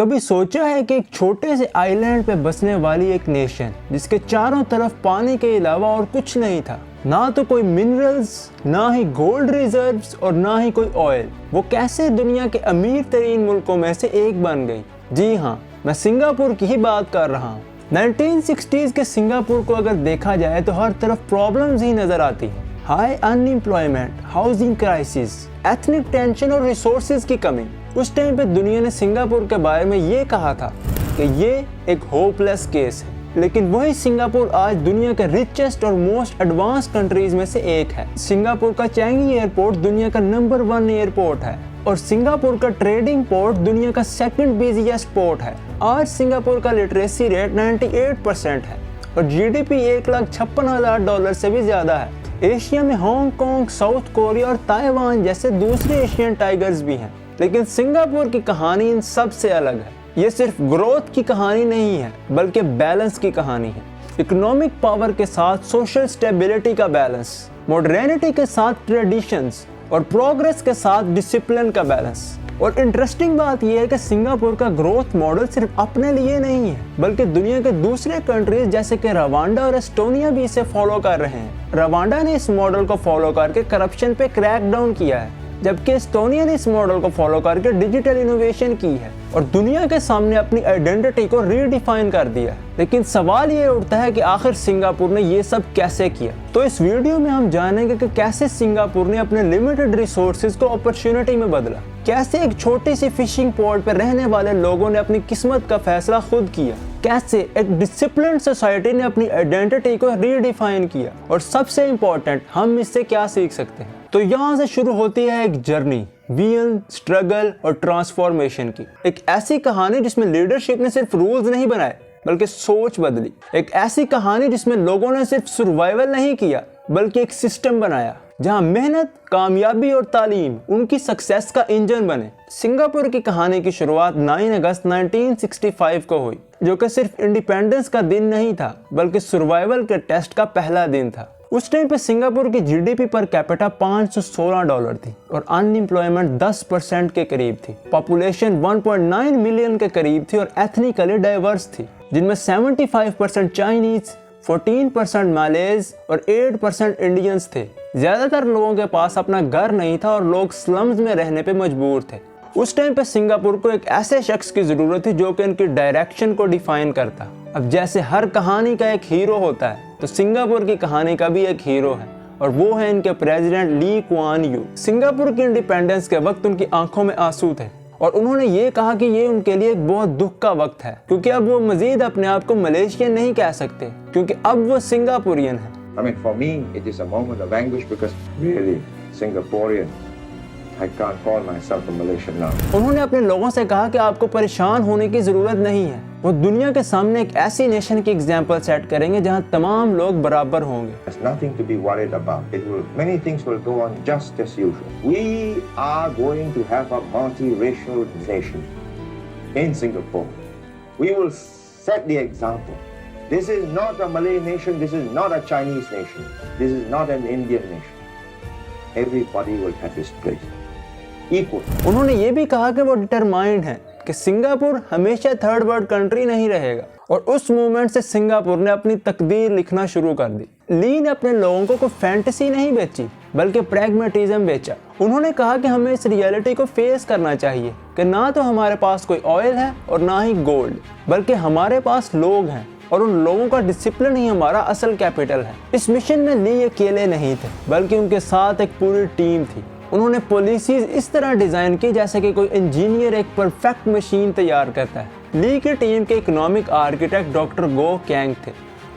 कभी सोचा है कि एक छोटे से आइलैंड पे बसने वाली एक नेशन जिसके चारों तरफ पानी के अलावा और कुछ नहीं था, ना तो कोई मिनरल्स, ना ही गोल्ड रिजर्व्स और ना ही कोई ऑयल, वो कैसे दुनिया के अमीर तरीन मुल्कों में से एक बन गई? जी हाँ, मैं सिंगापुर की ही बात कर रहा हूँ। 1960s के सिंगापुर को अगर देखा जाए तो हर तरफ प्रॉब्लम्स ही नजर आती हैं। High unemployment, housing crisis, ethnic tension और रिसोर्सेज की कमी। उस टाइम पे दुनिया ने सिंगापुर के बारे में ये कहा था कि ये एक होपलेस केस है, लेकिन वही सिंगापुर आज दुनिया के रिचेस्ट और मोस्ट एडवांस कंट्रीज में से एक है। सिंगापुर का चैंगी एयरपोर्ट दुनिया का नंबर 1 एयरपोर्ट है और सिंगापुर का ट्रेडिंग पोर्ट दुनिया का सेकंड बिजिएस्ट पोर्ट है। आज सिंगापुर का लिटरेसी रेट 98% है और जीडीपी $1,56,000 से भी ज्यादा है। एशिया में हांगकांग, साउथ कोरिया और ताइवान जैसे दूसरे एशियन टाइगर्स भी हैं, लेकिन सिंगापुर की कहानी इन सब से अलग है। ये सिर्फ ग्रोथ की कहानी नहीं है, बल्कि बैलेंस की कहानी है। इकोनॉमिक पावर के साथ सोशल स्टेबिलिटी का बैलेंस, मॉडर्निटी के साथ ट्रेडिशंस और प्रोग्रेस के साथ डिसिप्लिन का बैलेंस। और इंटरेस्टिंग बात यह है कि सिंगापुर का ग्रोथ मॉडल सिर्फ अपने लिए नहीं है, बल्कि दुनिया के दूसरे कंट्रीज जैसे कि रवांडा और एस्टोनिया भी इसे फॉलो कर रहे हैं। रवांडा ने इस मॉडल को फॉलो करके करप्शन पे क्रैक डाउन किया है, जबकि एस्टोनिया ने इस मॉडल को फॉलो करके डिजिटल इनोवेशन की है और दुनिया के सामने अपनी आइडेंटिटी को रीडिफाइन कर दिया। लेकिन सवाल ये उठता है कि आखिर सिंगापुर ने ये सब कैसे किया? तो इस वीडियो में हम जानेंगे कि कैसे सिंगापुर ने अपने लिमिटेड रिसोर्सेज को अपॉर्चुनिटी में बदला, कैसे एक छोटी सी फिशिंग पोर्ट पर रहने वाले लोगों ने अपनी किस्मत का फैसला खुद किया, कैसे एक डिसिप्लिन सोसाइटी ने अपनी आइडेंटिटी को रीडिफाइन किया और सबसे इम्पोर्टेंट, हम इससे क्या सीख सकते हैं। तो यहाँ से शुरू होती है एक जर्नी, विजन, स्ट्रगल और ट्रांसफॉर्मेशन की। एक ऐसी कहानी जिसमें लीडरशिप ने सिर्फ रूल्स नहीं बनाए बल्कि सोच बदली। एक ऐसी कहानी जिसमें लोगों ने सिर्फ सर्वाइवल नहीं किया बल्कि एक सिस्टम बनाया जहां मेहनत, कामयाबी और तालीम उनकी सक्सेस का इंजन बने। सिंगापुर की कहानी की शुरुआत 9 अगस्त 1965 को हुई, जो कि सिर्फ इंडिपेंडेंस का दिन नहीं था बल्कि सर्वाइवल के टेस्ट का पहला दिन था। उस टाइम पे सिंगापुर की जीडीपी पर कैपिटा $516 थी और अनएम्प्लॉयमेंट 10% के करीब थी। पॉपुलेशन 1.9 मिलियन के करीब थी और एथनिकली डाइवर्स थी, जिनमें 75% चाइनीज, 14% मालेज और 8% इंडियंस थे। ज्यादातर लोगों के पास अपना घर नहीं था और लोग स्लम्स में रहने पे मजबूर थे। उस टाइम पे सिंगापुर को एक ऐसे शख्स की जरूरत थी जो कि इनकी डायरेक्शन को डिफाइन करता। अब जैसे हर कहानी का एक हीरो होता है, तो सिंगापुर की कहानी का भी एक हीरो है और वो है इनके president Lee Kuan Yew. Singapore की इंडिपेंडेंस के वक्त उनकी आंखों में आंसू थे और उन्होंने ये कहा कि ये उनके लिए एक बहुत दुख का वक्त है, क्योंकि अब वो मजीद अपने आप को मलेशियन नहीं कह सकते, क्योंकि अब वो सिंगापुरियन है। I mean, for me, it is a moment of anguish because really, Singaporean, I can't call myself a Malaysian now. उन्होंने अपने लोगों से कहा कि आपको परेशान होने की जरूरत नहीं है। वो दुनिया के सामने एक ऐसी नेशन की एग्जाम्पल सेट करेंगे जहां तमाम लोग बराबर होंगे। There's nothing to be worried about. Many things will go on just as usual. We are going to have a multiracial nation in Singapore. We will set the example. This is not a Malay nation. This is not a Chinese nation. This is not an Indian nation. Everybody will have his place. Equal. उन्होंने ये भी कहा कि वो determined है कि Singapore हमेशा third world country नहीं रहेगा और उस मूवमेंट से सिंगापुर ने अपनी तकदीर लिखना शुरू कर दी। ली ने अपने लोगों को कोई फैंटेसी नहीं बेची बल्कि प्रैग्मेटिज्म बेचा। उन्होंने कहा कि हमें इस रियलिटी को फेस करना चाहिए कि ना तो हमारे पास कोई ऑयल है और ना ही गोल्ड, बल्कि हमारे पास लोग हैं और उन लोगों का डिसिप्लिन ही हमारा असल कैपिटल है। इस मिशन में ली अकेले नहीं थे बल्कि उनके साथ एक पूरी टीम थी। उन्होंने पॉलिसीज इस तरह डिजाइन की जैसे कि कोई इंजीनियर एक परफेक्ट मशीन तैयार करता है। ली की टीम के इकोनॉमिक आर्किटेक्ट डॉक्टर गो कैंग थे।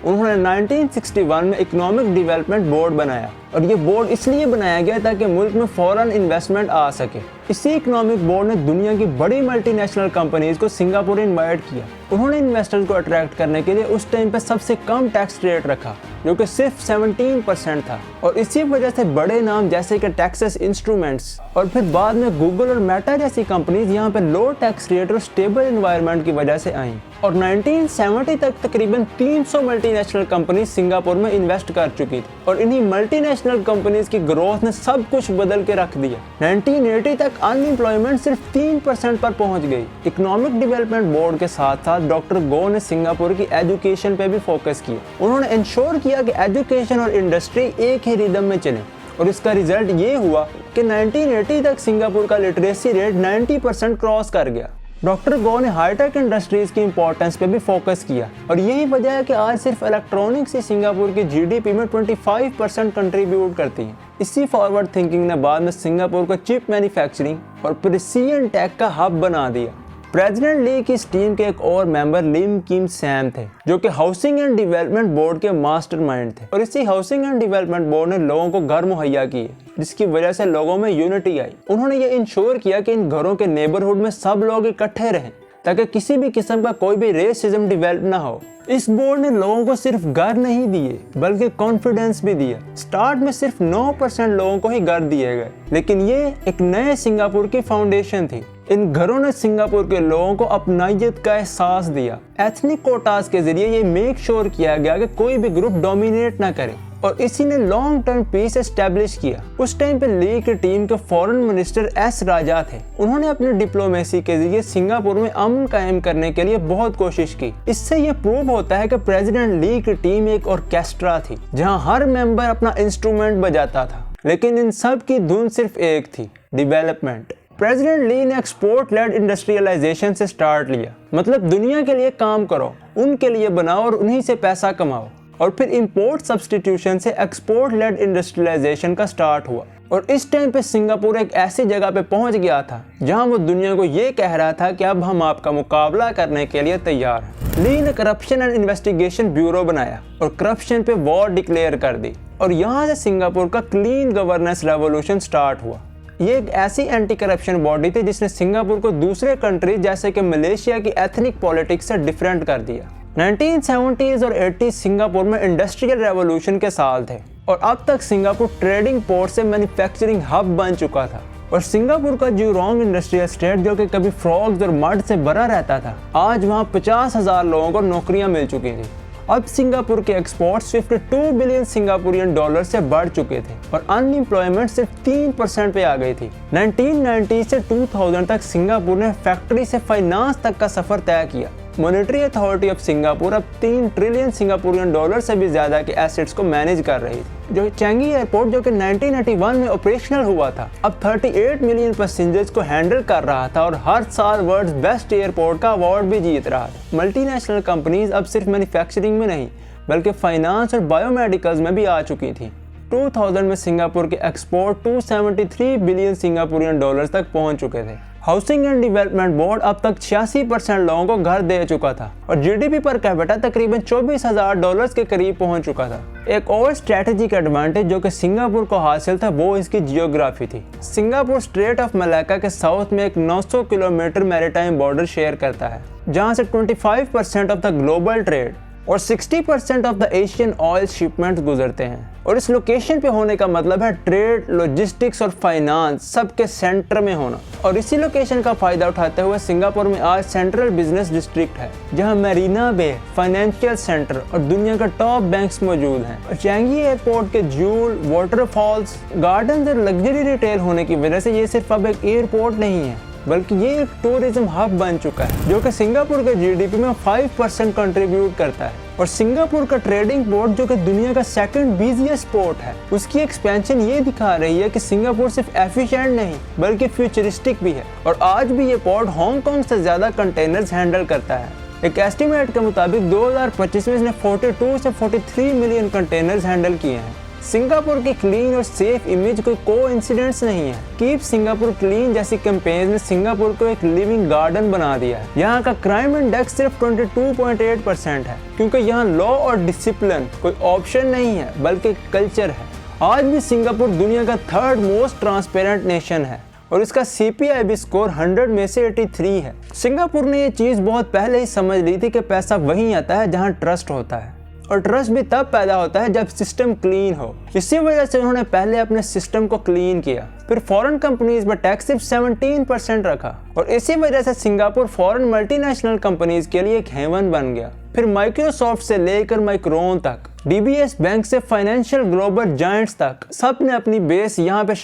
उन्होंने 1961 में इकोनॉमिक डेवलपमेंट बोर्ड बनाया और ये बोर्ड इसलिए बनाया गया ताकि मुल्क में फॉरेन इन्वेस्टमेंट आ सके। इसी इकोनॉमिक बोर्ड ने दुनिया की बड़ी मल्टीनेशनल कंपनीज को सिंगापुर इनवाइट किया। उन्होंने इन्वेस्टर्स को अट्रैक्ट करने के लिए उस टाइम पे सबसे कम टैक्स रेट रखा, जो कि सिर्फ 17% था और इसी वजह से बड़े नाम जैसे कि टेक्सास इंस्ट्रूमेंट्स और फिर बाद में गूगल और मेटा जैसी कंपनीज यहाँ पे लो टैक्स रेट और स्टेबल एनवायरनमेंट की वजह से आई और 1970 तक तकरीबन 300 मल्टीनेशनल कंपनीज सिंगापुर में इन्वेस्ट कर चुकी थी और इन्हीं मल्टीनेशनल कंपनीज की ग्रोथ ने सब कुछ बदल के रख दिया। 1980 तक तक अनएम्प्लॉयमेंट सिर्फ 3% पर पहुंच गई। इकोनॉमिक डेवलपमेंट बोर्ड के साथ साथ डॉक्टर गो ने सिंगापुर की एजुकेशन पे भी फोकस किया। उन्होंने इंश्योर किया कि एजुकेशन और इंडस्ट्री एक ही रिदम में चले और इसका रिजल्ट ये हुआ कि 1980 तक सिंगापुर का लिटरेसी रेट 90% क्रॉस कर गया। डॉक्टर गो ने हाईटेक इंडस्ट्रीज की इंपॉर्टेंस पे भी फोकस किया और यही वजह है कि आज सिर्फ इलेक्ट्रॉनिक्स ही सिंगापुर की जीडीपी में 25% कंट्रीब्यूट करती है। इसी फॉरवर्ड थिंकिंग ने बाद में सिंगापुर को चिप मैन्युफैक्चरिंग और प्रिसीजन टेक का हब बना दिया। प्रेसिडेंट ली की इस टीम के एक और मेंबर लिम किम सैम थे जो कि हाउसिंग एंड डेवलपमेंट बोर्ड के मास्टरमाइंड थे और इसी हाउसिंग एंड डेवलपमेंट बोर्ड ने लोगों को घर मुहैया किए जिसकी वजह से लोगों में यूनिटी आई। उन्होंने ये इंश्योर किया कि इन घरों के नेबरहुड में सब लोग इकट्ठे रहें ताकि किसी भी किस्म का कोई भी रेसिज्म डेवलप ना हो। इस बोर्ड ने लोगों को सिर्फ घर नहीं दिए बल्कि कॉन्फिडेंस भी दिया। स्टार्ट में सिर्फ 9% लोगों को ही घर दिए गए, लेकिन ये एक नए सिंगापुर की फाउंडेशन थी। इन घरों ने सिंगापुर के लोगों को अपनाइयत का एहसास दिया। एथनिक कोटास के जरिए ये मेक श्योर किया गया कि कोई भी ग्रुप डोमिनेट ना करे और इसी ने लॉन्ग टर्म पीस एस्टेब्लिश किया। उस टाइम पे ली की टीम के फॉरेन मिनिस्टर एस राजा थे। उन्होंने अपनी डिप्लोमेसी के जरिए सिंगापुर में अमन कायम करने के लिए बहुत कोशिश की। इससे ये प्रूव होता है कि प्रेसिडेंट ली की टीम एक ऑर्केस्ट्रा थी जहां हर मेंबर अपना इंस्ट्रूमेंट बजाता था, लेकिन इन सब की धुन सिर्फ एक थी, डेवलपमेंट। प्रेसिडेंट ली ने एक्सपोर्ट लेड इंडस्ट्रियलाइजेशन से स्टार्ट लिया, मतलब दुनिया के लिए काम करो, उनके लिए बनाओ और उन्हीं से पैसा कमाओ। और फिर इंपोर्ट सब्स्टिट्यूशन से एक्सपोर्ट लेड इंडस्ट्रियलाइजेशन का स्टार्ट हुआ और इस टाइम पे सिंगापुर एक ऐसी जगह पे पहुंच गया था जहां वो दुनिया को ये कह रहा था कि अब हम आपका मुकाबला करने के लिए तैयार हैं। ली ने करप्शन एंड इन्वेस्टिगेशन ब्यूरो बनाया और करप्शन पे वॉर डिक्लेयर कर दी और यहाँ से सिंगापुर का क्लीन गवर्नेंस रेवोल्यूशन स्टार्ट हुआ। ये एक ऐसी एंटी करप्शन बॉडी थी जिसने सिंगापुर को दूसरे कंट्रीज जैसे कि मलेशिया की एथनिक पॉलिटिक्स से डिफरेंट कर दिया। 1970s और 80s सिंगापुर में इंडस्ट्रियल रेवोल्यूशन के साल थे और अब तक सिंगापुर ट्रेडिंग पोर्ट से मैन्युफैक्चरिंग हब बन चुका था और सिंगापुर का जूरोंग इंडस्ट्रियल स्टेट जो कि कभी फ्रॉग्स और मड से भरा रहता था, आज वहाँ 50,000 लोगों को नौकरियां मिल चुकी थी। अब सिंगापुर के एक्सपोर्ट्स 52 बिलियन सिंगापुरियन डॉलर से बढ़ चुके थे और अनएम्प्लॉयमेंट सिर्फ 3% पे आ गई थी। 1990 से 2000 तक सिंगापुर ने फैक्ट्री से फाइनेंस तक का सफर तय किया। मॉनेटरी अथॉरिटी ऑफ सिंगापुर अब 3 ट्रिलियन सिंगापुरियन डॉलर से भी ज्यादा के एसेट्स को मैनेज कर रही थी। जो चेंगी एयरपोर्ट जो कि 1981 में ऑपरेशनल हुआ था, अब 38 मिलियन पैसेंजर्स को हैंडल कर रहा था और हर साल वर्ल्ड्स बेस्ट एयरपोर्ट का अवार्ड भी जीत रहा था। मल्टीनेशनल कंपनीज अब सिर्फ मैन्युफैक्चरिंग में नहीं बल्कि फाइनेंस और बायोमेडिकल्स में भी आ चुकी थी। 2000 में सिंगापुर के एक्सपोर्ट 273 बिलियन सिंगापुरियन डॉलर तक पहुंच चुके थे। हाउसिंग एंड डेवलपमेंट बोर्ड अब तक 86% लोगों को घर दे चुका था और जीडीपी पर कैपिटा तकरीबन $24,000 के करीब पहुंच चुका था। एक और स्ट्रेटेजिक एडवांटेज जो कि सिंगापुर को हासिल था वो इसकी जियोग्राफी थी। सिंगापुर स्ट्रेट ऑफ मलाक्का के साउथ में एक 900 किलोमीटर मैरीटाइम बॉर्डर शेयर करता है जहां से 25% ऑफ द ग्लोबल ट्रेड और 60% of the Asian oil shipments गुजरते हैं और इस लोकेशन पे होने का मतलब है ट्रेड, लॉजिस्टिक्स और फाइनेंस सबके सेंटर में होना। और इसी लोकेशन का फायदा उठाते हुए सिंगापुर में आज सेंट्रल बिजनेस डिस्ट्रिक्ट है जहां मरीना बे, फाइनेंशियल सेंटर और दुनिया का टॉप बैंक्स मौजूद हैं। और चेंगी एयरपोर्ट के जूल, वाटरफॉल्स, गार्डन और लग्जरी रिटेल होने की वजह से ये सिर्फ अब एक एयरपोर्ट नहीं है बल्कि ये एक टूरिज्म हब बन चुका है जो कि सिंगापुर के जीडीपी में 5% कंट्रीब्यूट करता है। और सिंगापुर का ट्रेडिंग पोर्ट जो कि दुनिया का सेकंड बिजिएस्ट पोर्ट है, उसकी एक्सपेंशन ये दिखा रही है कि सिंगापुर सिर्फ एफिशिएंट नहीं बल्कि फ्यूचरिस्टिक भी है और आज भी ये पोर्ट हांगकांग से ज्यादा कंटेनर्स हैंडल करता है। एक एस्टिमेट के मुताबिक 2025 में इसने 42 से 43 मिलियन कंटेनर्स हैंडल किए हैं। सिंगापुर की क्लीन और सेफ इमेज कोई कोइंसिडेंस नहीं है। कीप सिंगापुर क्लीन जैसी कैंपेन ने सिंगापुर को एक लिविंग गार्डन बना दिया है। यहाँ का क्राइम इंडेक्स सिर्फ 22.8% है क्योंकि यहाँ लॉ और डिसिप्लिन कोई ऑप्शन नहीं है बल्कि कल्चर है। आज भी सिंगापुर दुनिया का 3rd मोस्ट ट्रांसपेरेंट नेशन है और इसका CPIB स्कोर 100 में से 83 है। सिंगापुर ने ये चीज़ बहुत पहले ही समझ ली थी कि पैसा वहीं आता है जहाँ ट्रस्ट होता है और ट्रस्ट भी तब पैदा होता है जब सिस्टम क्लीन हो। इसी वजह से उन्होंने पहले अपने सिस्टम को क्लीन किया, फिर फॉरेन कंपनीज पर टैक्स सिर्फ 17% रखा और इसी वजह से सिंगापुर फॉरेन मल्टीनेशनल कंपनीज के लिए एक हेवन बन गया। फिर माइक्रोसॉफ्ट से लेकर माइक्रोन तक, DBS बैंक से फाइनेंशियल ग्लोबल जायंट्स तक, सब ने अपनी बेस यहाँ पे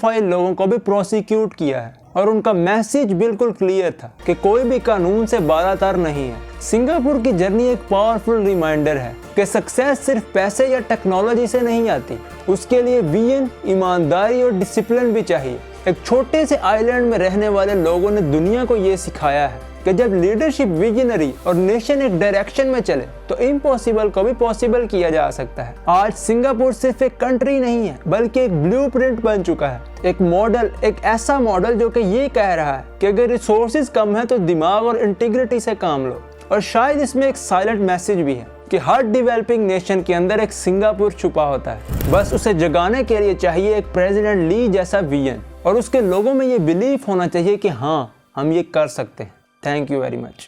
प्रोफाइल लोगों को भी प्रोसिक्यूट किया है और उनका मैसेज बिल्कुल क्लियर था कि कोई भी कानून से बालातर नहीं है। सिंगापुर की जर्नी एक पावरफुल रिमाइंडर है कि सक्सेस सिर्फ पैसे या टेक्नोलॉजी से नहीं आती, उसके लिए विजन, ईमानदारी और डिसिप्लिन भी चाहिए। एक छोटे से आइलैंड में रहने वाले लोगों ने दुनिया को ये सिखाया है कि जब लीडरशिप विजनरी और नेशन एक डायरेक्शन में चले तो इम्पॉसिबल को भी पॉसिबल किया जा सकता है। आज सिंगापुर सिर्फ एक कंट्री नहीं है बल्कि एक ब्लूप्रिंट बन चुका है, एक मॉडल, एक ऐसा मॉडल जो कि ये कह रहा है कि अगर रिसोर्सेज कम है तो दिमाग और इंटीग्रिटी से काम लो। और शायद इसमें एक साइलेंट मैसेज भी है कि हर डेवलपिंग नेशन के अंदर एक सिंगापुर छुपा होता है, बस उसे जगाने के लिए चाहिए एक प्रेसिडेंट ली जैसा विजन और उसके लोगों में ये बिलीफ होना चाहिए कि हाँ, हम ये कर सकते हैं। Thank you very much.